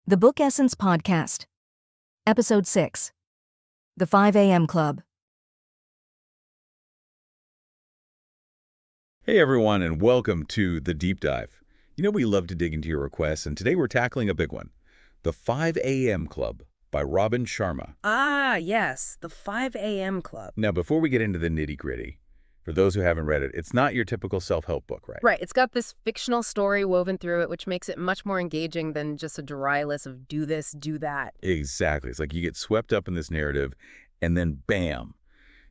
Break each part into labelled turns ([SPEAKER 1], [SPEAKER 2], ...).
[SPEAKER 1] The Book Essence Podcast, Ep.6, The 5 a.m. Club.
[SPEAKER 2] Hey everyone, and welcome to The Deep Dive. You know we love to dig into your requests, and today we're tackling a big one. The 5 a.m. Club by Robin Sharma.
[SPEAKER 3] Ah, yes, the 5 a.m. Club.
[SPEAKER 2] Now, before we get into the nitty-gritty, for those who haven't read it, it's not your typical self-help book, right?
[SPEAKER 3] Right, it's got this fictional story woven through it, which makes it much more engaging than just a dry list of do this, do that.
[SPEAKER 2] Exactly. It's like you get swept up in this narrative, and then bam,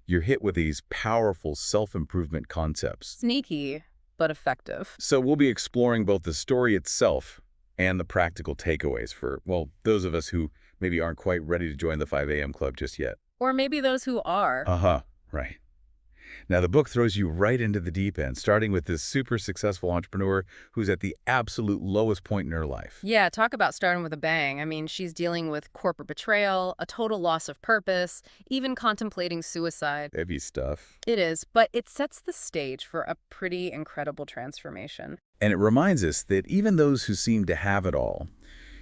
[SPEAKER 2] you're hit with these powerful self-improvement concepts.
[SPEAKER 3] Sneaky, but effective.
[SPEAKER 2] So we'll be exploring both the story itself and the practical takeaways for, well, those of us who maybe aren't quite ready to join the 5 a.m. Club just yet.
[SPEAKER 3] Or maybe those who are.
[SPEAKER 2] Right. Now, the book throws you right into the deep end, starting with this super successful entrepreneur who's at the absolute lowest point in her life.
[SPEAKER 3] Yeah, talk about starting with a bang. I mean, she's dealing with corporate betrayal, a total loss of purpose, even contemplating suicide.
[SPEAKER 2] Heavy stuff.
[SPEAKER 3] It is, but it sets the stage for a pretty incredible transformation.
[SPEAKER 2] And it reminds us that even those who seem to have it all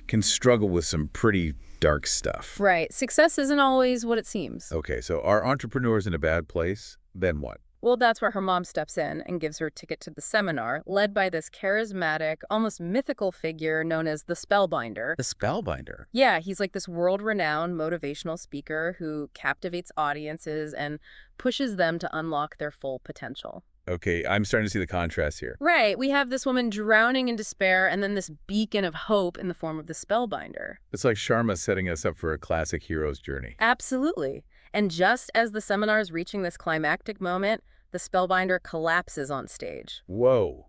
[SPEAKER 2] can struggle with some pretty dark stuff.
[SPEAKER 3] Right. Success isn't always what it seems.
[SPEAKER 2] Okay, so are entrepreneurs in a bad place? Then what?
[SPEAKER 3] Well, that's where her mom steps in and gives her a ticket to the seminar, led by this charismatic, almost mythical figure known as the Spellbinder.
[SPEAKER 2] The Spellbinder?
[SPEAKER 3] Yeah, he's like this world-renowned motivational speaker who captivates audiences and pushes them to unlock their full potential.
[SPEAKER 2] Okay, I'm starting to see the contrast here.
[SPEAKER 3] Right, we have this woman drowning in despair and then this beacon of hope in the form of the Spellbinder.
[SPEAKER 2] It's like Sharma setting us up for a classic hero's journey.
[SPEAKER 3] Absolutely. And just as the seminar is reaching this climactic moment, the Spellbinder collapses on stage.
[SPEAKER 2] Whoa.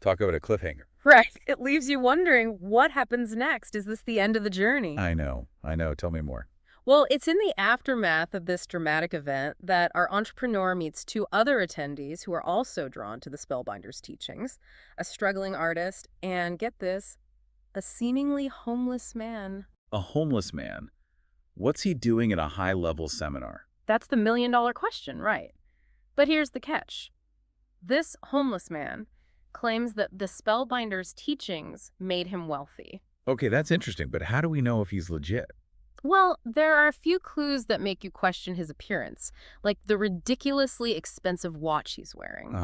[SPEAKER 2] Talk about a cliffhanger.
[SPEAKER 3] Right. It leaves you wondering, what happens next? Is this the end of the journey?
[SPEAKER 2] I know. Tell me more.
[SPEAKER 3] Well, it's in the aftermath of this dramatic event that our entrepreneur meets two other attendees who are also drawn to the Spellbinder's teachings, a struggling artist, and get this, a seemingly homeless man.
[SPEAKER 2] A homeless man? What's he doing at a high-level seminar?
[SPEAKER 3] That's the million-dollar question, right? But here's the catch. This homeless man claims that the Spellbinder's teachings made him wealthy.
[SPEAKER 2] Okay, that's interesting, but how do we know if he's legit?
[SPEAKER 3] Well, there are a few clues that make you question his appearance, like the ridiculously expensive watch he's wearing,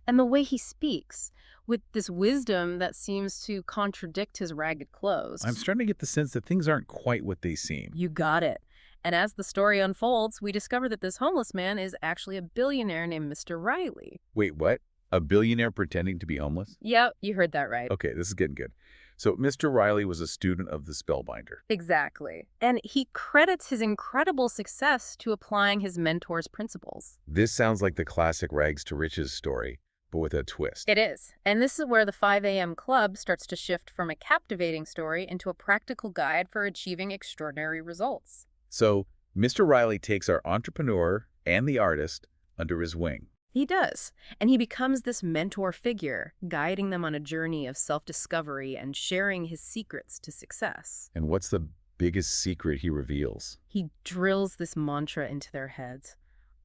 [SPEAKER 3] and the way he speaks, with this wisdom that seems to contradict his ragged clothes.
[SPEAKER 2] I'm starting to get the sense that things aren't quite what they seem.
[SPEAKER 3] You got it. And as the story unfolds, we discover that this homeless man is actually a billionaire named Mr. Riley.
[SPEAKER 2] Wait, what? A billionaire pretending to be homeless?
[SPEAKER 3] Yep, you heard that right.
[SPEAKER 2] Okay, this is getting good. So Mr. Riley was a student of the Spellbinder.
[SPEAKER 3] Exactly. And he credits his incredible success to applying his mentor's principles.
[SPEAKER 2] This sounds like the classic rags to riches story, but with a twist.
[SPEAKER 3] It is. And this is where the 5 a.m. Club starts to shift from a captivating story into a practical guide for achieving extraordinary results.
[SPEAKER 2] So Mr. Riley takes our entrepreneur and the artist under his wing.
[SPEAKER 3] He does. And he becomes this mentor figure, guiding them on a journey of self-discovery and sharing his secrets to success.
[SPEAKER 2] And what's the biggest secret he reveals?
[SPEAKER 3] He drills this mantra into their heads.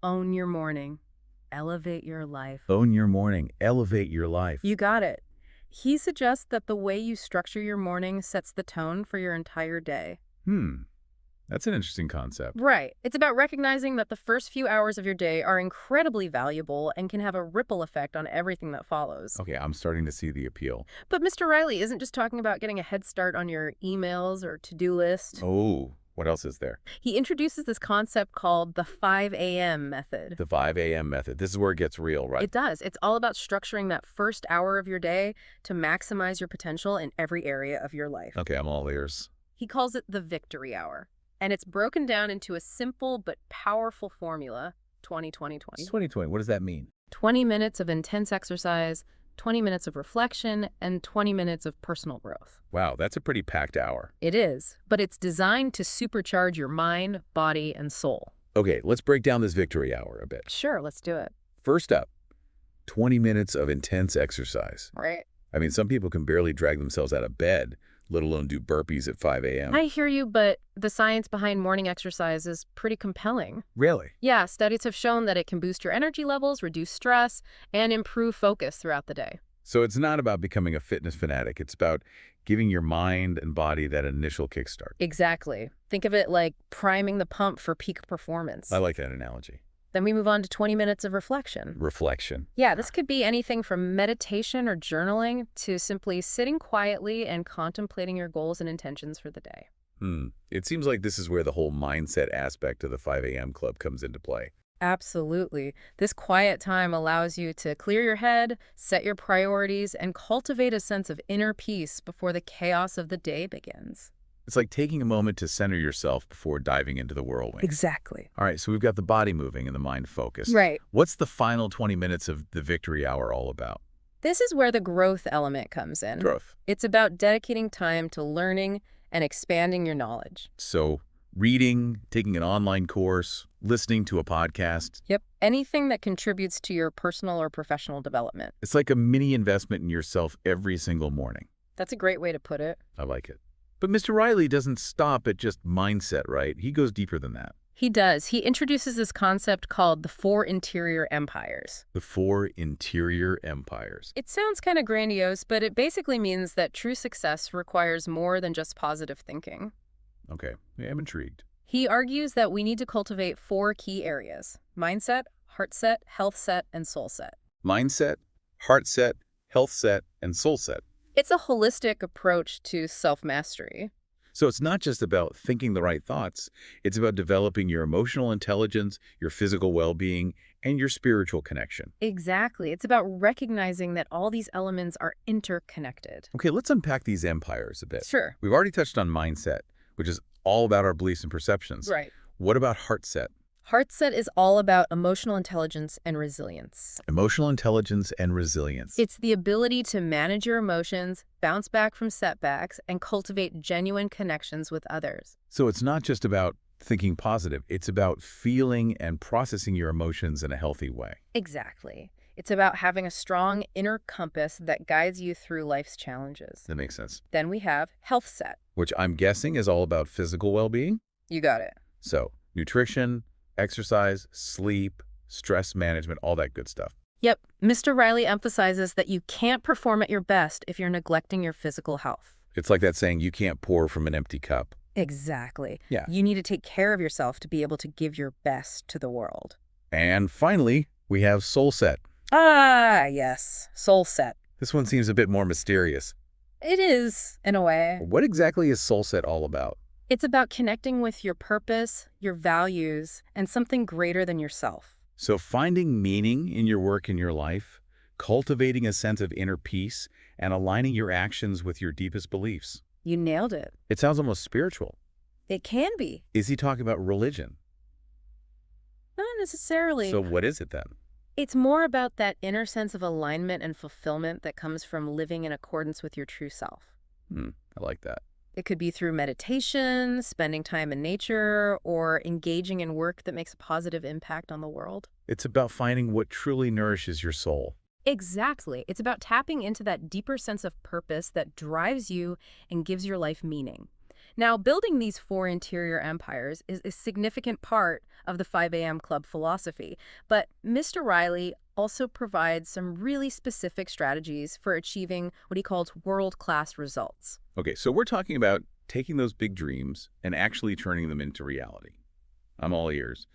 [SPEAKER 3] Own your morning. Elevate your life.
[SPEAKER 2] Own your morning. Elevate your life.
[SPEAKER 3] You got it. He suggests that the way you structure your morning sets the tone for your entire day.
[SPEAKER 2] That's an interesting concept.
[SPEAKER 3] Right. It's about recognizing that the first few hours of your day are incredibly valuable and can have a ripple effect on everything that follows.
[SPEAKER 2] Okay, I'm starting to see the appeal.
[SPEAKER 3] But Mr. Riley isn't just talking about getting a head start on your emails or to-do list.
[SPEAKER 2] Oh, what else is there?
[SPEAKER 3] He introduces this concept called the 5 a.m. method.
[SPEAKER 2] The 5 a.m. method. This is where it gets real, right?
[SPEAKER 3] It does. It's all about structuring that first hour of your day to maximize your potential in every area of your life.
[SPEAKER 2] Okay, I'm all ears.
[SPEAKER 3] He calls it the victory hour. And it's broken down into a simple but powerful formula, 20-20-20.
[SPEAKER 2] 2020, what does that mean?
[SPEAKER 3] 20 minutes of intense exercise, 20 minutes of reflection, and 20 minutes of personal growth.
[SPEAKER 2] Wow, that's a pretty packed hour.
[SPEAKER 3] It is, but it's designed to supercharge your mind, body, and soul.
[SPEAKER 2] Okay, let's break down this victory hour a bit.
[SPEAKER 3] Sure, let's do it.
[SPEAKER 2] First up, 20 minutes of intense exercise.
[SPEAKER 3] Right.
[SPEAKER 2] I mean, some people can barely drag themselves out of bed, let alone do burpees at 5 a.m.
[SPEAKER 3] I hear you, but the science behind morning exercise is pretty compelling.
[SPEAKER 2] Really?
[SPEAKER 3] Yeah, studies have shown that it can boost your energy levels, reduce stress, and improve focus throughout the day.
[SPEAKER 2] So it's not about becoming a fitness fanatic. It's about giving your mind and body that initial kickstart.
[SPEAKER 3] Exactly. Think of it like priming the pump for peak
[SPEAKER 2] I
[SPEAKER 3] performance.
[SPEAKER 2] like that analogy.
[SPEAKER 3] Then we move on to 20 minutes of reflection.
[SPEAKER 2] Reflection.
[SPEAKER 3] Yeah, this could be anything from meditation or journaling to simply sitting quietly and contemplating your goals and intentions for the day.
[SPEAKER 2] It seems like this is where the whole mindset aspect of the 5 a.m. club comes into play.
[SPEAKER 3] Absolutely. This quiet time allows you to clear your head, set your priorities, and cultivate a sense of inner peace before the chaos of the day begins.
[SPEAKER 2] It's like taking a moment to center yourself before diving into the whirlwind.
[SPEAKER 3] Exactly.
[SPEAKER 2] All right, so we've got the body moving and the mind focused.
[SPEAKER 3] Right.
[SPEAKER 2] What's the final 20 minutes of the victory hour all about?
[SPEAKER 3] This is where the growth element comes in.
[SPEAKER 2] Growth.
[SPEAKER 3] It's about dedicating time to learning and expanding your knowledge.
[SPEAKER 2] So reading, taking an online course, listening to a podcast.
[SPEAKER 3] Yep. Anything that contributes to your personal or professional development.
[SPEAKER 2] It's like a mini investment in yourself every single morning.
[SPEAKER 3] That's a great way to put it.
[SPEAKER 2] I like it. But Mr. Riley doesn't stop at just mindset, right? He goes deeper than that.
[SPEAKER 3] He does. He introduces this concept called the 4 interior empires.
[SPEAKER 2] The 4 interior empires.
[SPEAKER 3] It sounds kind of grandiose, but it basically means that true success requires more than just positive thinking.
[SPEAKER 2] Okay, yeah, I'm intrigued.
[SPEAKER 3] He argues that we need to cultivate 4 key areas: mindset, heart set, health set, and soul set.
[SPEAKER 2] Mindset, heart set, health set, and soul set.
[SPEAKER 3] It's a holistic approach to self-mastery.
[SPEAKER 2] So it's not just about thinking the right thoughts. It's about developing your emotional intelligence, your physical well-being, and your spiritual connection.
[SPEAKER 3] Exactly. It's about recognizing that all these elements are interconnected.
[SPEAKER 2] Okay, let's unpack these empires a bit.
[SPEAKER 3] Sure.
[SPEAKER 2] We've already touched on mindset, which is all about our beliefs and perceptions.
[SPEAKER 3] Right.
[SPEAKER 2] What about heart set?
[SPEAKER 3] Heart set is all about emotional intelligence and resilience.
[SPEAKER 2] Emotional intelligence and resilience.
[SPEAKER 3] It's the ability to manage your emotions, bounce back from setbacks, and cultivate genuine connections with others.
[SPEAKER 2] So it's not just about thinking positive. It's about feeling and processing your emotions in a healthy way.
[SPEAKER 3] Exactly. It's about having a strong inner compass that guides you through life's challenges.
[SPEAKER 2] That makes sense.
[SPEAKER 3] Then we have health set.
[SPEAKER 2] Which I'm guessing is all about physical well-being.
[SPEAKER 3] You got it.
[SPEAKER 2] So nutrition, exercise, sleep, stress management, all that good stuff.
[SPEAKER 3] Yep. Mr. Riley emphasizes that you can't perform at your best if you're neglecting your physical health.
[SPEAKER 2] It's like that saying, you can't pour from an empty cup.
[SPEAKER 3] Exactly.
[SPEAKER 2] Yeah.
[SPEAKER 3] You need to take care of yourself to be able to give your best to the world.
[SPEAKER 2] And finally, we have soul set.
[SPEAKER 3] Ah, yes. Soul set.
[SPEAKER 2] This one seems a bit more mysterious.
[SPEAKER 3] It is, in a way.
[SPEAKER 2] What exactly is soul set all about?
[SPEAKER 3] It's about connecting with your purpose, your values, and something greater than yourself.
[SPEAKER 2] So finding meaning in your work and your life, cultivating a sense of inner peace, and aligning your actions with your deepest beliefs.
[SPEAKER 3] You nailed it.
[SPEAKER 2] It sounds almost spiritual.
[SPEAKER 3] It can be.
[SPEAKER 2] Is he talking about religion?
[SPEAKER 3] Not necessarily.
[SPEAKER 2] So what is it then?
[SPEAKER 3] It's more about that inner sense of alignment and fulfillment that comes from living in accordance with your true self.
[SPEAKER 2] I like that.
[SPEAKER 3] It could be through meditation, spending time in nature, or engaging in work that makes a positive impact on the world.
[SPEAKER 2] It's about finding what truly nourishes your soul.
[SPEAKER 3] Exactly. It's about tapping into that deeper sense of purpose that drives you and gives your life meaning. Now, building these 4 interior empires is a significant part of the 5 a.m. Club philosophy, but Mr. Riley also provides some really specific strategies for achieving what he calls world-class results.
[SPEAKER 2] Okay, so we're talking about taking those big dreams and actually turning them into reality. I'm all ears.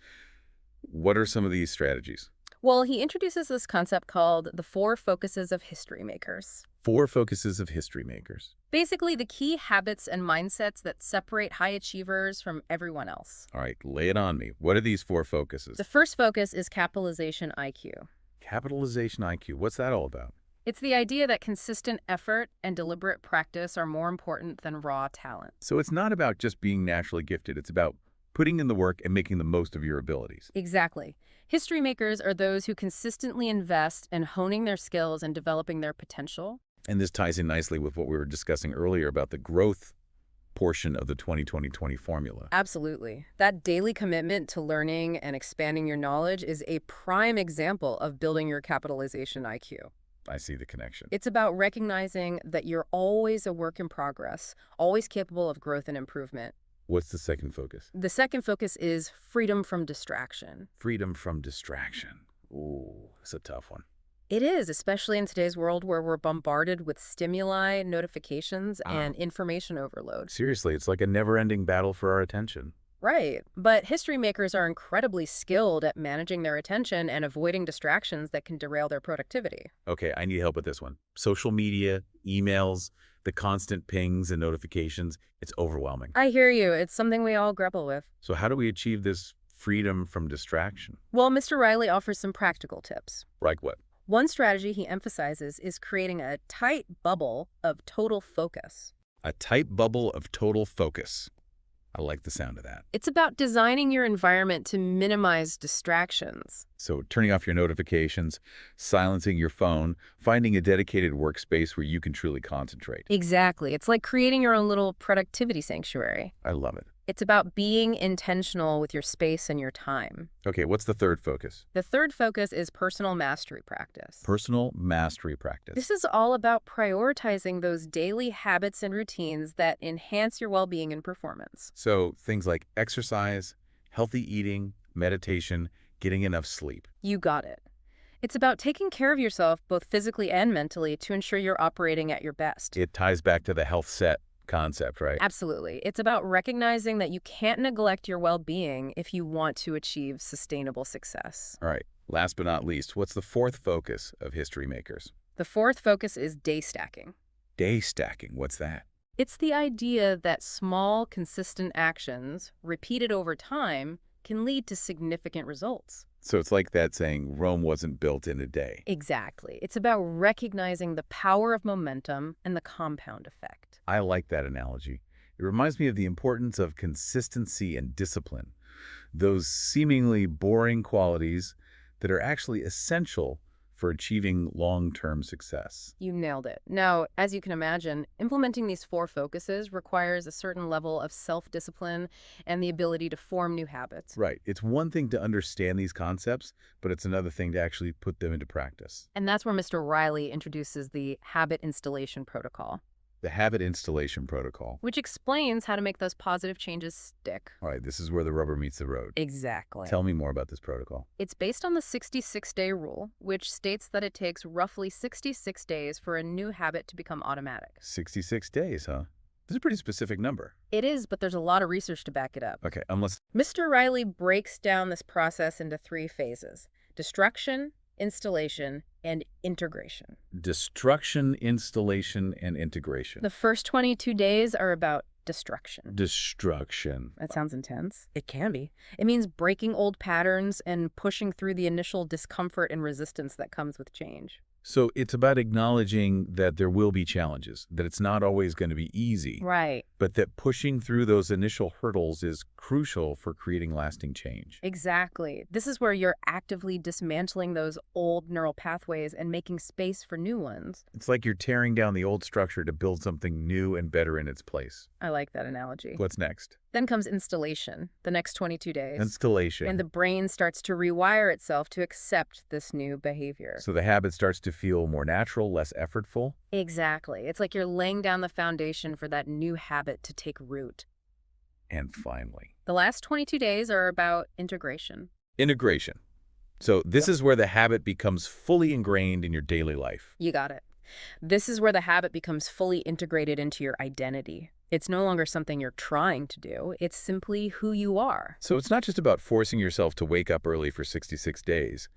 [SPEAKER 2] What are some of these strategies?
[SPEAKER 3] Well, he introduces this concept called the 4 focuses of history makers.
[SPEAKER 2] 4 focuses of history makers.
[SPEAKER 3] Basically, the key habits and mindsets that separate high achievers from everyone else.
[SPEAKER 2] All right, lay it on me. What are these 4 focuses?
[SPEAKER 3] The first focus is capitalization IQ.
[SPEAKER 2] Capitalization IQ. What's that all about?
[SPEAKER 3] It's the idea that consistent effort and deliberate practice are more important than raw talent.
[SPEAKER 2] So it's not about just being naturally gifted. It's about putting in the work and making the most of your abilities.
[SPEAKER 3] Exactly. History makers are those who consistently invest in honing their skills and developing their potential.
[SPEAKER 2] And this ties in nicely with what we were discussing earlier about the growth portion of the 20-20-20 formula.
[SPEAKER 3] Absolutely. That daily commitment to learning and expanding your knowledge is a prime example of building your capitalization IQ.
[SPEAKER 2] I see the connection.
[SPEAKER 3] It's about recognizing that you're always a work in progress, always capable of growth and improvement.
[SPEAKER 2] What's the second focus?
[SPEAKER 3] The second focus is freedom from distraction.
[SPEAKER 2] Freedom from distraction. Ooh, that's a tough one.
[SPEAKER 3] It is, especially in today's world where we're bombarded with stimuli, notifications, and information overload.
[SPEAKER 2] Seriously, it's like a never-ending battle for our attention.
[SPEAKER 3] Right. But history makers are incredibly skilled at managing their attention and avoiding distractions that can derail their productivity.
[SPEAKER 2] Okay, I need help with this one. Social media, emails, the constant pings and notifications, it's overwhelming.
[SPEAKER 3] I hear you. It's something we all grapple with.
[SPEAKER 2] So how do we achieve this freedom from distraction?
[SPEAKER 3] Well, Mr. Riley offers some practical tips.
[SPEAKER 2] Like what?
[SPEAKER 3] One strategy he emphasizes is creating a tight bubble of total focus.
[SPEAKER 2] A tight bubble of total focus. I like the sound of that.
[SPEAKER 3] It's about designing your environment to minimize distractions.
[SPEAKER 2] So turning off your notifications, silencing your phone, finding a dedicated workspace where you can truly concentrate.
[SPEAKER 3] Exactly. It's like creating your own little productivity sanctuary.
[SPEAKER 2] I love it.
[SPEAKER 3] It's about being intentional with your space and your time.
[SPEAKER 2] Okay, what's the third focus?
[SPEAKER 3] The third focus is personal mastery practice.
[SPEAKER 2] Personal mastery practice.
[SPEAKER 3] This is all about prioritizing those daily habits and routines that enhance your well-being and performance.
[SPEAKER 2] So things like exercise, healthy eating, meditation, getting enough sleep.
[SPEAKER 3] You got it. It's about taking care of yourself both physically and mentally to ensure you're operating at your best.
[SPEAKER 2] It ties back to the health set concept, right?
[SPEAKER 3] Absolutely. It's about recognizing that you can't neglect your well-being if you want to achieve sustainable success.
[SPEAKER 2] All right. Last but not least, what's the fourth focus of history makers?
[SPEAKER 3] The fourth focus is day stacking.
[SPEAKER 2] Day stacking. What's that?
[SPEAKER 3] It's the idea that small, consistent actions, repeated over time, can lead to significant results.
[SPEAKER 2] So it's like that saying, Rome wasn't built in a day.
[SPEAKER 3] Exactly. It's about recognizing the power of momentum and the compound effect.
[SPEAKER 2] I like that analogy. It reminds me of the importance of consistency and discipline, those seemingly boring qualities that are actually essential for achieving long-term success.
[SPEAKER 3] You nailed it. Now, as you can imagine, implementing these four focuses requires a certain level of self-discipline and the ability to form new habits.
[SPEAKER 2] Right. It's one thing to understand these concepts, but it's another thing to actually put them into practice.
[SPEAKER 3] And that's where Mr. Riley introduces the habit installation protocol,
[SPEAKER 2] The habit installation protocol.
[SPEAKER 3] which explains how to make those positive changes stick.
[SPEAKER 2] All right, this is where the rubber meets the road.
[SPEAKER 3] Exactly.
[SPEAKER 2] Tell me more about this protocol.
[SPEAKER 3] It's based on the 66-day rule, which states that it takes roughly 66 days for a new habit to become automatic.
[SPEAKER 2] 66 days, huh? That's a pretty specific number.
[SPEAKER 3] It is, but there's a lot of research to back it up.
[SPEAKER 2] Okay, unless...
[SPEAKER 3] Mr. Riley breaks down this process into three phases: destruction, installation, and integration.
[SPEAKER 2] Destruction, installation, and integration.
[SPEAKER 3] The first 22 days are about destruction.
[SPEAKER 2] Destruction.
[SPEAKER 3] That sounds intense. It can be. It means breaking old patterns and pushing through the initial discomfort and resistance that comes with change.
[SPEAKER 2] So it's about acknowledging that there will be challenges, that it's not always going to be easy,
[SPEAKER 3] Right.
[SPEAKER 2] but that pushing through those initial hurdles is crucial for creating lasting change.
[SPEAKER 3] Exactly. This is where you're actively dismantling those old neural pathways and making space for new ones.
[SPEAKER 2] It's like you're tearing down the old structure to build something new and better in its place.
[SPEAKER 3] I like that analogy.
[SPEAKER 2] What's next?
[SPEAKER 3] Then comes installation, the next 22 days.
[SPEAKER 2] Installation.
[SPEAKER 3] And the brain starts to rewire itself to accept this new behavior.
[SPEAKER 2] So the habit starts to feel more natural, less effortful.
[SPEAKER 3] Exactly. It's like you're laying down the foundation for that new habit to take root.
[SPEAKER 2] And finally,
[SPEAKER 3] The last 22 days are about integration.
[SPEAKER 2] integration. So this is where the habit becomes fully ingrained in your daily life.
[SPEAKER 3] You got it. This is where the habit becomes fully integrated into your identity. It's no longer something you're trying to do. It's simply who you are.
[SPEAKER 2] So it's not just about forcing yourself to wake up early for 66 days.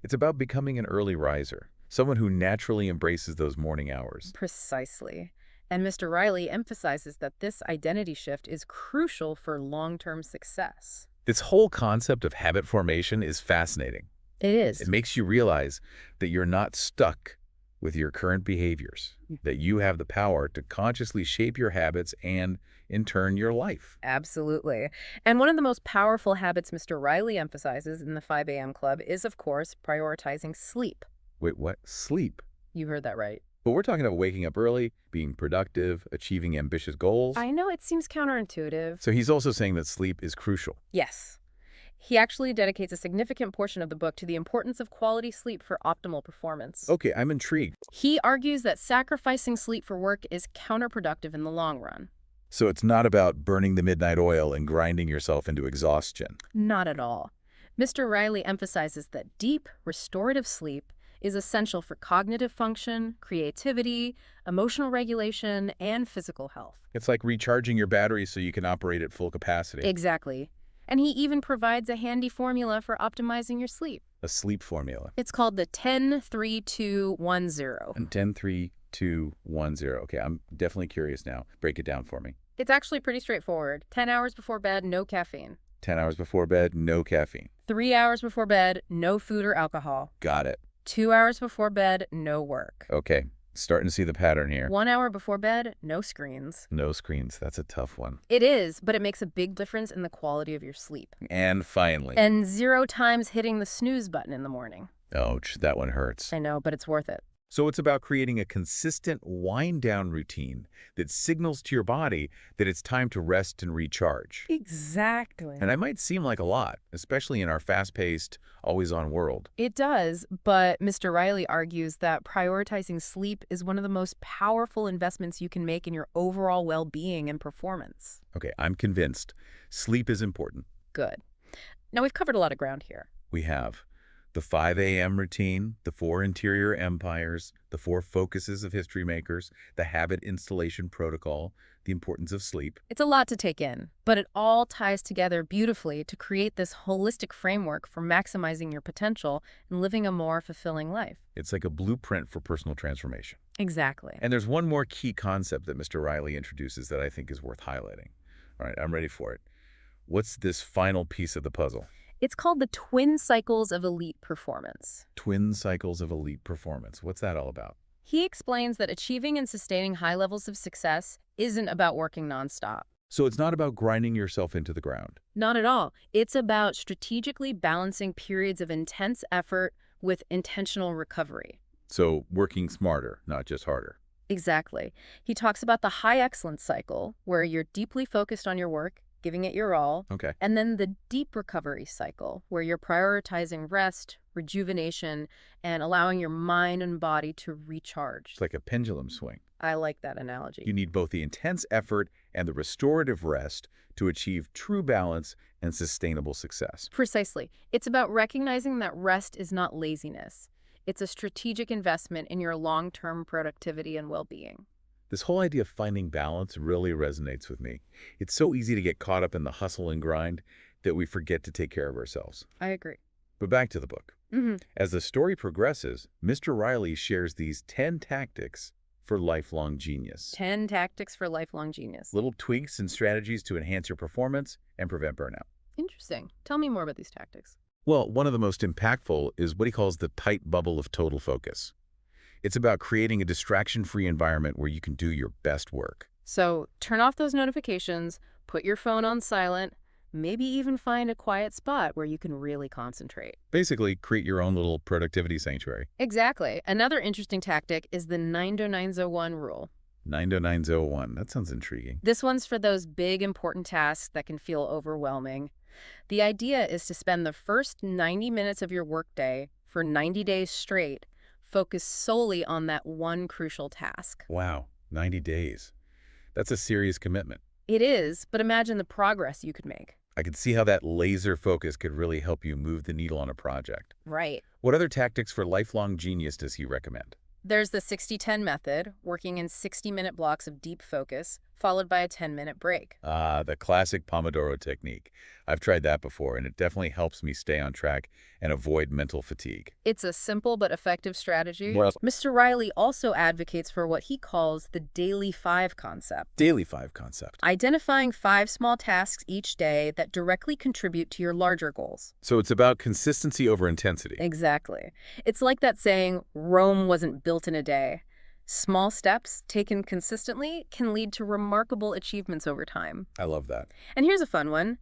[SPEAKER 2] It's about becoming an early riser, someone who naturally embraces those morning hours.
[SPEAKER 3] Precisely. And Mr. Riley emphasizes that this identity shift is crucial for long-term success.
[SPEAKER 2] This whole concept of habit formation is fascinating.
[SPEAKER 3] It is.
[SPEAKER 2] It makes you realize that you're not stuck with your current behaviors, that you have the power to consciously shape your habits and, in turn, your life.
[SPEAKER 3] Absolutely. And one of the most powerful habits Mr. Riley emphasizes in the 5 a.m. Club is, of course, prioritizing sleep.
[SPEAKER 2] Wait, what? Sleep.
[SPEAKER 3] You heard that right.
[SPEAKER 2] But we're talking about waking up early, being productive, achieving ambitious goals.
[SPEAKER 3] I know it seems counterintuitive.
[SPEAKER 2] So he's also saying that sleep is crucial.
[SPEAKER 3] Yes. He actually dedicates a significant portion of the book to the importance of quality sleep for optimal performance.
[SPEAKER 2] Okay, I'm intrigued.
[SPEAKER 3] He argues that sacrificing sleep for work is counterproductive in the long run.
[SPEAKER 2] So it's not about burning the midnight oil and grinding yourself into exhaustion.
[SPEAKER 3] Not at all. Mr. Riley emphasizes that deep, restorative sleep is essential for cognitive function, creativity, emotional regulation, and physical health.
[SPEAKER 2] It's like recharging your battery so you can operate at full capacity.
[SPEAKER 3] Exactly. And he even provides a handy formula for optimizing your sleep.
[SPEAKER 2] A sleep formula.
[SPEAKER 3] It's called the 10-3-2-1-0.
[SPEAKER 2] And 10-3-2-1-0. Okay, I'm definitely curious now. Break it down for me.
[SPEAKER 3] It's actually pretty straightforward. 10 hours before bed, no caffeine.
[SPEAKER 2] 10 hours before bed, no caffeine.
[SPEAKER 3] 3 hours before bed, no food or alcohol.
[SPEAKER 2] Got it.
[SPEAKER 3] 2 hours before bed, no work.
[SPEAKER 2] Okay, starting to see the pattern here.
[SPEAKER 3] 1 hour before bed, no screens.
[SPEAKER 2] No screens. That's a tough one.
[SPEAKER 3] It is, but it makes a big difference in the quality of your sleep.
[SPEAKER 2] And finally.
[SPEAKER 3] And 0 times hitting the snooze button in the morning.
[SPEAKER 2] Ouch, that one hurts.
[SPEAKER 3] I know, but it's worth it.
[SPEAKER 2] So it's about creating a consistent wind-down routine that signals to your body that it's time to rest and recharge.
[SPEAKER 3] Exactly.
[SPEAKER 2] And that might seem like a lot, especially in our fast-paced, always-on world.
[SPEAKER 3] It does, but Mr. Riley argues that prioritizing sleep is one of the most powerful investments you can make in your overall well-being and performance.
[SPEAKER 2] Okay, I'm convinced. Sleep is important.
[SPEAKER 3] Good. Now, we've covered a lot of ground here.
[SPEAKER 2] We have the 5 a.m. routine, the 4 interior empires, the 4 focuses of history makers, the habit installation protocol, the importance of sleep.
[SPEAKER 3] It's a lot to take in, but it all ties together beautifully to create this holistic framework for maximizing your potential and living a more fulfilling life.
[SPEAKER 2] It's like a blueprint for personal transformation.
[SPEAKER 3] Exactly.
[SPEAKER 2] And there's one more key concept that Mr. Riley introduces that I think is worth highlighting. All right, I'm ready for it. What's this final piece of the puzzle?
[SPEAKER 3] It's called the twin cycles of elite performance.
[SPEAKER 2] Twin cycles of elite performance. What's that all about?
[SPEAKER 3] He explains that achieving and sustaining high levels of success isn't about working nonstop.
[SPEAKER 2] So it's not about grinding yourself into the ground.
[SPEAKER 3] Not at all. It's about strategically balancing periods of intense effort with intentional recovery.
[SPEAKER 2] So working smarter, not just harder.
[SPEAKER 3] Exactly. He talks about the high excellence cycle, where you're deeply focused on your work, giving it your all,
[SPEAKER 2] Okay.
[SPEAKER 3] and then the deep recovery cycle, where you're prioritizing rest, rejuvenation, and allowing your mind and body to recharge.
[SPEAKER 2] It's like a pendulum swing.
[SPEAKER 3] I like that analogy.
[SPEAKER 2] You need both the intense effort and the restorative rest to achieve true balance and sustainable success.
[SPEAKER 3] Precisely. It's about recognizing that rest is not laziness. It's a strategic investment in your long-term productivity and well-being.
[SPEAKER 2] This whole idea of finding balance really resonates with me. It's so easy to get caught up in the hustle and grind that we forget to take care of ourselves.
[SPEAKER 3] I agree.
[SPEAKER 2] But back to the book.
[SPEAKER 3] Mm-hmm.
[SPEAKER 2] As the story progresses, Mr. Riley shares these 10 tactics for lifelong genius.
[SPEAKER 3] 10 tactics for lifelong genius.
[SPEAKER 2] Little tweaks and strategies to enhance your performance and prevent burnout.
[SPEAKER 3] Interesting. Tell me more about these tactics.
[SPEAKER 2] Well, one of the most impactful is what he calls the tight bubble of total focus. It's about creating a distraction-free environment where you can do your best work.
[SPEAKER 3] So turn off those notifications, put your phone on silent, maybe even find a quiet spot where you can really concentrate.
[SPEAKER 2] Basically, create your own little productivity sanctuary.
[SPEAKER 3] Exactly. Another interesting tactic is the 9-9-0-1 rule.
[SPEAKER 2] 9-9-0-1. That sounds intriguing.
[SPEAKER 3] This one's for those big, important tasks that can feel overwhelming. The idea is to spend the first 90 minutes of your workday for 90 days straight focus solely on that one crucial task.
[SPEAKER 2] Wow, 90 days. That's a serious commitment.
[SPEAKER 3] It is, but imagine the progress you could make.
[SPEAKER 2] I could see how that laser focus could really help you move the needle on a project.
[SPEAKER 3] Right.
[SPEAKER 2] What other tactics for lifelong genius does he recommend?
[SPEAKER 3] There's the 60-10 method, working in 60-minute blocks of deep focus, followed by a 10-minute break.
[SPEAKER 2] The classic Pomodoro technique. I've tried that before, and it definitely helps me stay on track and avoid mental fatigue.
[SPEAKER 3] It's a simple but effective strategy.
[SPEAKER 2] Well,
[SPEAKER 3] Mr. Riley also advocates for what he calls the daily 5 concept.
[SPEAKER 2] Daily 5 concept.
[SPEAKER 3] Identifying 5 small tasks each day that directly contribute to your larger goals.
[SPEAKER 2] So it's about consistency over intensity.
[SPEAKER 3] Exactly. It's like that saying, Rome wasn't built in a day. Small steps taken consistently can lead to remarkable achievements over time.
[SPEAKER 2] I love that.
[SPEAKER 3] And here's a fun one.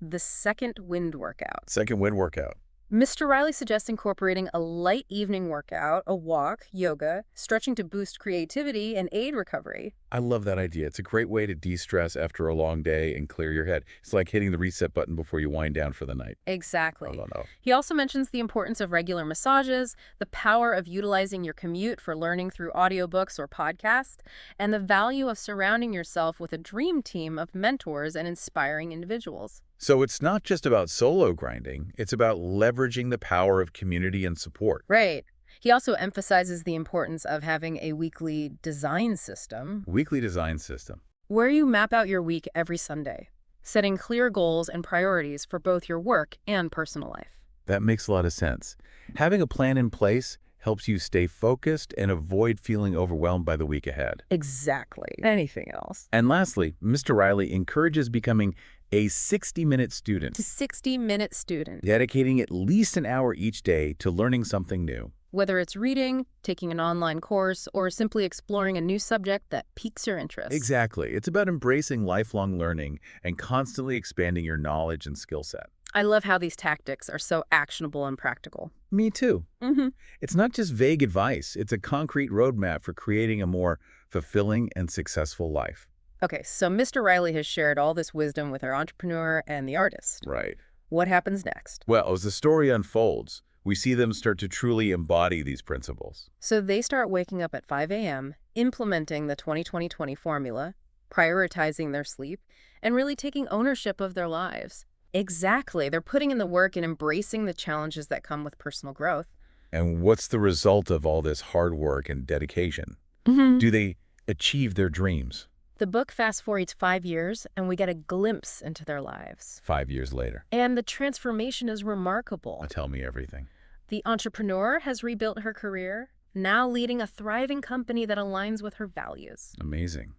[SPEAKER 3] The second wind workout.
[SPEAKER 2] Second wind workout.
[SPEAKER 3] Mr. Riley suggests incorporating a light evening workout, a walk, yoga, stretching to boost creativity and aid recovery.
[SPEAKER 2] I love that idea. It's a great way to de-stress after a long day and clear your head. It's like hitting the reset button before you wind down for the night.
[SPEAKER 3] Exactly.
[SPEAKER 2] I don't know.
[SPEAKER 3] He also mentions the importance of regular massages, the power of utilizing your commute for learning through audiobooks or podcasts, and the value of surrounding yourself with a dream team of mentors and inspiring individuals.
[SPEAKER 2] So it's not just about solo grinding. It's about leveraging the power of community and support.
[SPEAKER 3] Right. He also emphasizes the importance of having a weekly design system
[SPEAKER 2] Weekly design system.
[SPEAKER 3] where you map out your week every Sunday, setting clear goals and priorities for both your work and personal life.
[SPEAKER 2] That makes a lot of sense. Having a plan in place helps you stay focused and avoid feeling overwhelmed by the week ahead.
[SPEAKER 3] Exactly. Anything else?
[SPEAKER 2] And lastly, Mr. Riley encourages becoming a 60-minute student,
[SPEAKER 3] To 60-minute student.
[SPEAKER 2] dedicating at least an hour each day to learning something new.
[SPEAKER 3] Whether it's reading, taking an online course, or simply exploring a new subject that piques your interest.
[SPEAKER 2] Exactly. It's about embracing lifelong learning and constantly expanding your knowledge and skill set.
[SPEAKER 3] I love how these tactics are so actionable and practical.
[SPEAKER 2] Me too.
[SPEAKER 3] Mm-hmm.
[SPEAKER 2] It's not just vague advice. It's a concrete roadmap for creating a more fulfilling and successful life.
[SPEAKER 3] Okay, so Mr. Riley has shared all this wisdom with our entrepreneur and the artist.
[SPEAKER 2] Right.
[SPEAKER 3] What happens next?
[SPEAKER 2] Well, as the story unfolds, we see them start to truly embody these principles.
[SPEAKER 3] So they start waking up at 5 a.m., implementing the 20-20-20 formula, prioritizing their sleep, and really taking ownership of their lives. Exactly. They're putting in the work and embracing the challenges that come with personal growth.
[SPEAKER 2] And what's the result of all this hard work and dedication?
[SPEAKER 3] Mm-hmm.
[SPEAKER 2] Do they achieve their dreams
[SPEAKER 3] The book fast-forwards 5 years, and we get a glimpse into their lives.
[SPEAKER 2] 5 years later?
[SPEAKER 3] And the transformation is remarkable.
[SPEAKER 2] Tell me everything.
[SPEAKER 3] The entrepreneur has rebuilt her career, now leading a thriving company that aligns with her values.
[SPEAKER 2] Amazing.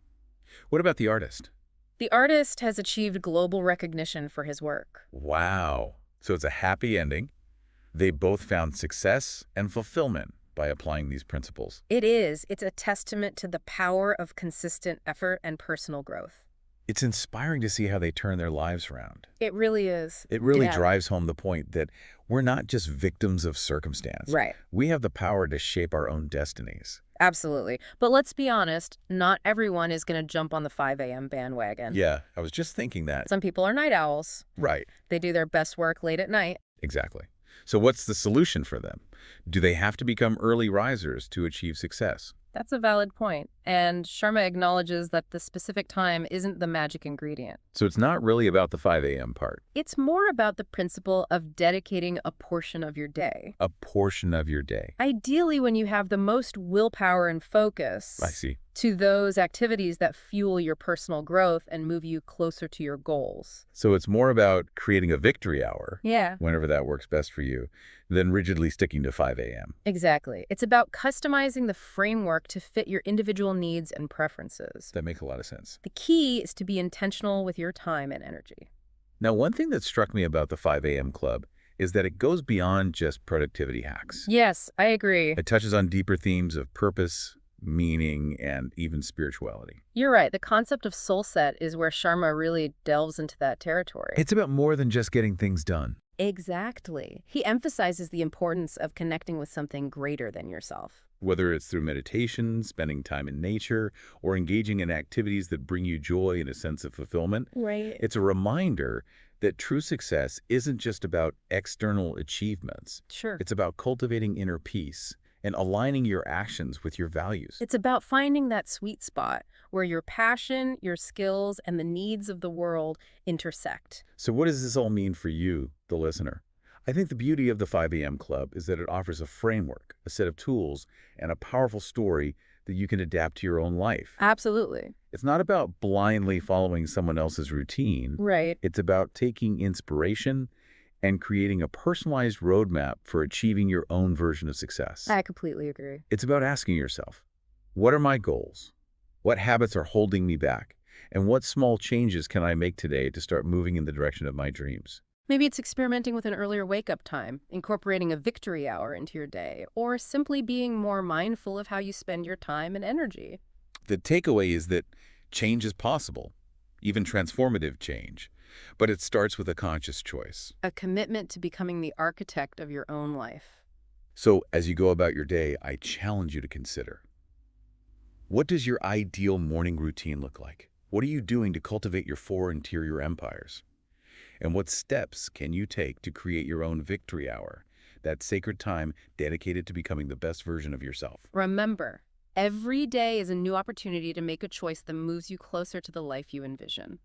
[SPEAKER 2] What about the artist?
[SPEAKER 3] The artist has achieved global recognition for his work.
[SPEAKER 2] Wow. So it's a happy ending. They both found success and fulfillment by applying these principles.
[SPEAKER 3] It is. It's a testament to the power of consistent effort and personal growth.
[SPEAKER 2] It's inspiring to see how they turn their lives around.
[SPEAKER 3] It really is.
[SPEAKER 2] It really
[SPEAKER 3] Yeah.
[SPEAKER 2] drives home the point that we're not just victims of circumstance.
[SPEAKER 3] Right.
[SPEAKER 2] We have the power to shape our own destinies.
[SPEAKER 3] Absolutely. But let's be honest, not everyone is going to jump on the 5 a.m. bandwagon.
[SPEAKER 2] Yeah, I was just thinking that.
[SPEAKER 3] Some people are night owls.
[SPEAKER 2] Right,
[SPEAKER 3] They do their best work late at night.
[SPEAKER 2] exactly. So what's the solution for them? Do they have to become early risers to achieve success?
[SPEAKER 3] That's a valid point. And Sharma acknowledges that the specific time isn't the magic ingredient.
[SPEAKER 2] So it's not really about the 5 a.m. part.
[SPEAKER 3] It's more about the principle of dedicating a portion of your day.
[SPEAKER 2] A portion of your day.
[SPEAKER 3] Ideally, when you have the most willpower and focus
[SPEAKER 2] I see.
[SPEAKER 3] to those activities that fuel your personal growth and move you closer to your goals.
[SPEAKER 2] So it's more about creating a victory hour,
[SPEAKER 3] Yeah.
[SPEAKER 2] whenever that works best for you, than rigidly sticking to 5 a.m.
[SPEAKER 3] Exactly. It's about customizing the framework to fit your individual needs and preferences.
[SPEAKER 2] That makes a lot of sense.
[SPEAKER 3] The key is to be intentional with your time and energy.
[SPEAKER 2] Now, one thing that struck me about the 5 a.m. Club is that it goes beyond just productivity hacks.
[SPEAKER 3] Yes, I agree.
[SPEAKER 2] It touches on deeper themes of purpose, meaning, and even spirituality.
[SPEAKER 3] You're right. The concept of soul set is where Sharma really delves into that territory.
[SPEAKER 2] It's about more than just getting things done.
[SPEAKER 3] Exactly. He emphasizes the importance of connecting with something greater than yourself.
[SPEAKER 2] Whether it's through meditation, spending time in nature, or engaging in activities that bring you joy and a sense of fulfillment,
[SPEAKER 3] Right.
[SPEAKER 2] it's a reminder that true success isn't just about external achievements.
[SPEAKER 3] Sure.
[SPEAKER 2] It's about cultivating inner peace and aligning your actions with your values.
[SPEAKER 3] It's about finding that sweet spot where your passion, your skills, and the needs of the world intersect.
[SPEAKER 2] So what does this all mean for you, the listener? I think the beauty of the 5 a.m. Club is that it offers a framework, a set of tools, and a powerful story that you can adapt to your own life.
[SPEAKER 3] Absolutely.
[SPEAKER 2] It's not about blindly following someone else's routine.
[SPEAKER 3] Right.
[SPEAKER 2] It's about taking inspiration and creating a personalized roadmap for achieving your own version of success.
[SPEAKER 3] I completely agree.
[SPEAKER 2] It's about asking yourself, what are my goals? What habits are holding me back? And what small changes can I make today to start moving in the direction of my dreams?
[SPEAKER 3] Maybe it's experimenting with an earlier wake-up time, incorporating a victory hour into your day, or simply being more mindful of how you spend your time and energy.
[SPEAKER 2] The takeaway is that change is possible, even transformative change, but it starts with a conscious choice.
[SPEAKER 3] A commitment to becoming the architect of your own life.
[SPEAKER 2] So as you go about your day, I challenge you to consider, what does your ideal morning routine look like? What are you doing to cultivate your four interior empires? And what steps can you take to create your own victory hour, that sacred time dedicated to becoming the best version of yourself?
[SPEAKER 3] Remember, every day is a new opportunity to make a choice that moves you closer to the life you envision.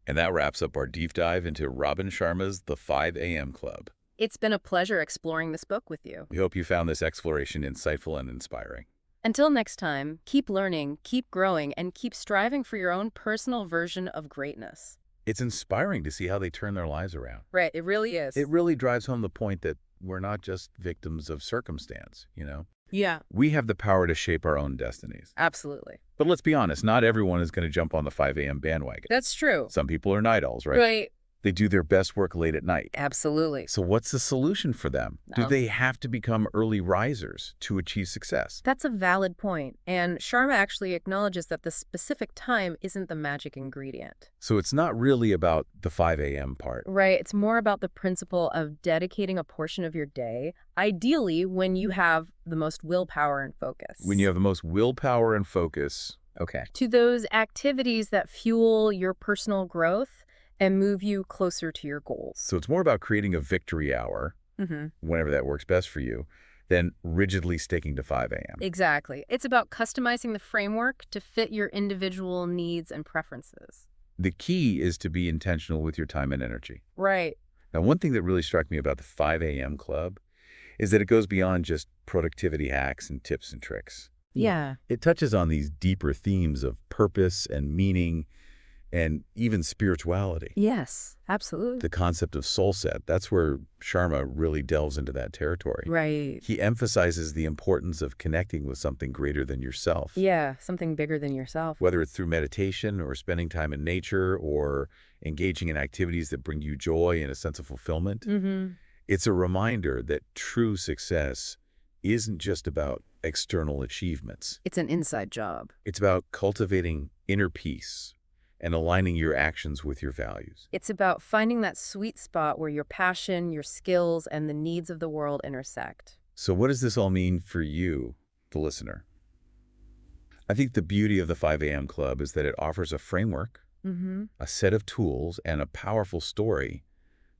[SPEAKER 2] And that wraps up our deep dive into Robin Sharma's The 5 a.m. Club.
[SPEAKER 3] It's been a pleasure exploring this book with you.
[SPEAKER 2] We hope you found this exploration insightful and inspiring.
[SPEAKER 3] Until next time, keep learning, keep growing, and keep striving for your own personal version of greatness.
[SPEAKER 2] It's inspiring to see how they turn their lives around.
[SPEAKER 3] Right, it really is.
[SPEAKER 2] It really drives home the point that we're not just victims of circumstance, you know?
[SPEAKER 3] Yeah,
[SPEAKER 2] We have the power to shape our own destinies.
[SPEAKER 3] absolutely.
[SPEAKER 2] But let's be honest, not everyone is going to jump on the 5 a.m. bandwagon.
[SPEAKER 3] That's true.
[SPEAKER 2] Some people are night owls, right?
[SPEAKER 3] Right.
[SPEAKER 2] They do their best work late at night.
[SPEAKER 3] Absolutely.
[SPEAKER 2] So what's the solution for them? Do
[SPEAKER 3] No.
[SPEAKER 2] they have to become early risers to achieve success?
[SPEAKER 3] That's a valid point, and Sharma actually acknowledges that the specific time isn't the magic ingredient.
[SPEAKER 2] So it's not really about the 5 a.m. part.
[SPEAKER 3] Right, it's more about the principle of dedicating a portion of your day, ideally when you have the most willpower and focus.
[SPEAKER 2] When you have the most willpower and focus, okay.
[SPEAKER 3] To those activities that fuel your personal growth and move you closer to your goals.
[SPEAKER 2] So it's more about creating a victory hour,
[SPEAKER 3] Mm-hmm.
[SPEAKER 2] whenever that works best for you, than rigidly sticking to 5 a.m.
[SPEAKER 3] Exactly. It's about customizing the framework to fit your individual needs and preferences.
[SPEAKER 2] The key is to be intentional with your time and energy.
[SPEAKER 3] Right.
[SPEAKER 2] Now, one thing that really struck me about the 5 a.m. club is that it goes beyond just productivity hacks and tips and tricks.
[SPEAKER 3] Yeah.
[SPEAKER 2] It touches on these deeper themes of purpose and meaning and even spirituality.
[SPEAKER 3] Yes, absolutely.
[SPEAKER 2] The concept of soul set, that's where Sharma really delves into that territory.
[SPEAKER 3] Right.
[SPEAKER 2] He emphasizes the importance of connecting with something greater than yourself.
[SPEAKER 3] Yeah, something bigger than yourself.
[SPEAKER 2] Whether it's through meditation or spending time in nature or engaging in activities that bring you joy and a sense of fulfillment,
[SPEAKER 3] Mm-hmm.
[SPEAKER 2] it's a reminder that true success isn't just about external achievements.
[SPEAKER 3] It's an inside job.
[SPEAKER 2] It's about cultivating inner peace and aligning your actions with your values.
[SPEAKER 3] It's about finding that sweet spot where your passion, your skills, and the needs of the world intersect.
[SPEAKER 2] So what does this all mean for you, the listener? I think the beauty of the 5 a.m. Club is that it offers a framework,
[SPEAKER 3] Mm-hmm.
[SPEAKER 2] a set of tools, and a powerful story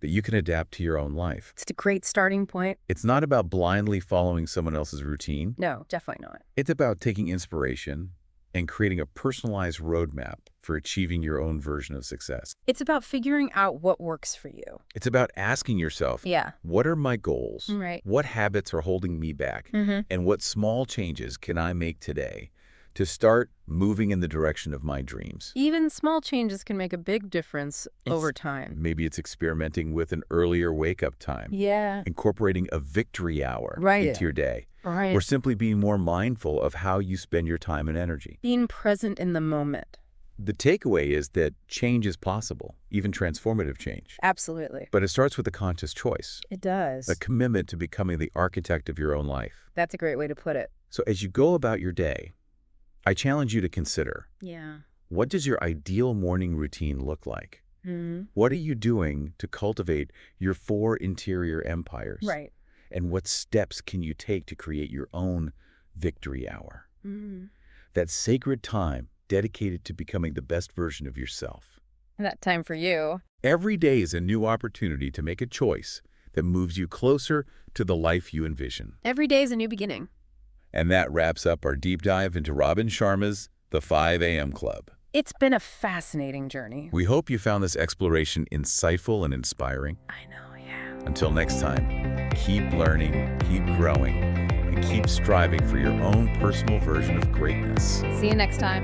[SPEAKER 2] that you can adapt to your own life.
[SPEAKER 3] It's a great starting point.
[SPEAKER 2] It's not about blindly following someone else's routine.
[SPEAKER 3] No, definitely not.
[SPEAKER 2] It's about taking inspiration and creating a personalized roadmap for achieving your own version of success.
[SPEAKER 3] It's about figuring out what works for you.
[SPEAKER 2] It's about asking yourself,
[SPEAKER 3] Yeah.
[SPEAKER 2] what are my goals?
[SPEAKER 3] Right.
[SPEAKER 2] What habits are holding me back?
[SPEAKER 3] Mm-hmm.
[SPEAKER 2] And what small changes can I make today to start moving in the direction of my dreams?
[SPEAKER 3] Even small changes can make a big difference over time.
[SPEAKER 2] Maybe it's experimenting with an earlier wake-up time,
[SPEAKER 3] Yeah.
[SPEAKER 2] incorporating a victory hour
[SPEAKER 3] Right.
[SPEAKER 2] into your day,
[SPEAKER 3] Right.
[SPEAKER 2] or simply being more mindful of how you spend your time and energy.
[SPEAKER 3] Being present in the moment.
[SPEAKER 2] The takeaway is that change is possible, even transformative change.
[SPEAKER 3] Absolutely.
[SPEAKER 2] But it starts with a conscious choice,
[SPEAKER 3] It does.
[SPEAKER 2] a commitment to becoming the architect of your own life.
[SPEAKER 3] That's a great way to put it.
[SPEAKER 2] So as you go about your day, I challenge you to consider,
[SPEAKER 3] Yeah.
[SPEAKER 2] what does your ideal morning routine look like?
[SPEAKER 3] Mm-hmm.
[SPEAKER 2] What are you doing to cultivate your 4 interior empires?
[SPEAKER 3] Right.
[SPEAKER 2] And what steps can you take to create your own victory hour?
[SPEAKER 3] Mm-hmm.
[SPEAKER 2] That sacred time dedicated to becoming the best version of yourself.
[SPEAKER 3] That time for you.
[SPEAKER 2] Every day is a new opportunity to make a choice that moves you closer to the life you envision.
[SPEAKER 3] Every day is a new beginning.
[SPEAKER 2] And that wraps up our deep dive into Robin Sharma's The 5 a.m. Club.
[SPEAKER 3] It's been a fascinating journey.
[SPEAKER 2] We hope you found this exploration insightful and inspiring.
[SPEAKER 3] I know, yeah.
[SPEAKER 2] Until next time, keep learning, keep growing, and keep striving for your own personal version of greatness.
[SPEAKER 3] See you next time.